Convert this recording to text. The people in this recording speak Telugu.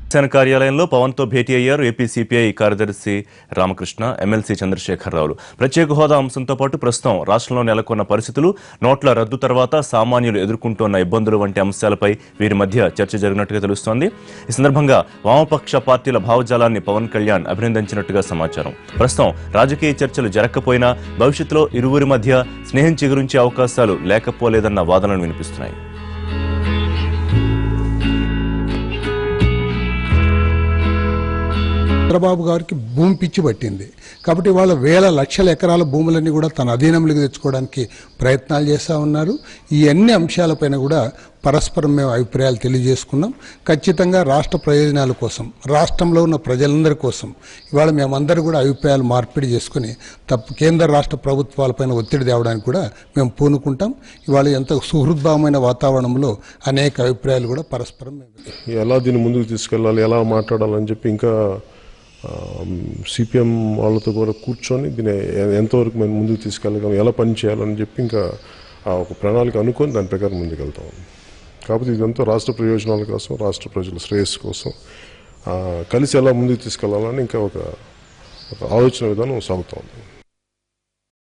జనసేన కార్యాలయంలో పవన్తో భేటీ అయ్యారు ఏపీ సిపిఐ కార్యదర్శి రామకృష్ణ, ఎమ్మెల్సీ చంద్రశేఖరరావులు. ప్రత్యేక హోదా అంశంతో పాటు ప్రస్తుతం రాష్ట్రంలో నెలకొన్న పరిస్థితులు, నోట్ల రద్దు తర్వాత సామాన్యులు ఎదుర్కొంటున్న ఇబ్బందులు వంటి అంశాలపై వీరి మధ్య చర్చ జరిగినట్టుగా తెలుస్తోంది. ఈ సందర్భంగా వామపక్ష పార్టీల భావజాలాన్ని పవన్ కళ్యాణ్ అభినందించినట్టుగా సమాచారం. ప్రస్తుతం రాజకీయ చర్చలు జరగకపోయినా భవిష్యత్తులో ఇరువురి మధ్య స్నేహం చిగురించే అవకాశాలు లేకపోలేదన్న వాదనలు వినిపిస్తున్నాయి. చంద్రబాబు గారికి భూమి పిచ్చి పట్టింది కాబట్టి వాళ్ళ వేల లక్షల ఎకరాల భూములన్నీ కూడా తన అధీనంలోకి తెచ్చుకోవడానికి ప్రయత్నాలు చేస్తూ ఉన్నారు. ఈ అన్ని అంశాలపైన కూడా పరస్పరం మేము అభిప్రాయాలు తెలియజేసుకున్నాం. ఖచ్చితంగా రాష్ట్ర ప్రయోజనాల కోసం, రాష్ట్రంలో ఉన్న ప్రజలందరి కోసం ఇవాళ మేమందరూ కూడా అభిప్రాయాలు మార్పిడి చేసుకుని కేంద్ర రాష్ట్ర ప్రభుత్వాలపైన ఒత్తిడి తేవడానికి కూడా మేము పూనుకుంటాం. ఇవాళ ఎంత సుహృద్భావమైన వాతావరణంలో అనేక అభిప్రాయాలు కూడా పరస్పరం ఎలా దీన్ని ముందుకు తీసుకెళ్ళాలి, ఎలా మాట్లాడాలని చెప్పి ఇంకా సిపిఎం వాళ్ళతో కూడా కూర్చొని దీన్ని ఎంతవరకు మేము ముందుకు తీసుకెళ్ళగలం, ఎలా పని చేయాలని చెప్పి ఇంకా ఒక ప్రణాళిక అనుకొని దాని ప్రకారం ముందుకు వెళ్తాం. కాకపోతే ఇదంతా రాష్ట్ర ప్రయోజనాల కోసం, రాష్ట్ర ప్రజల శ్రేయస్సు కోసం కలిసి ఎలా ముందుకు తీసుకెళ్లాలని ఇంకా ఒక ఆలోచన విధానం సాగుతోంది.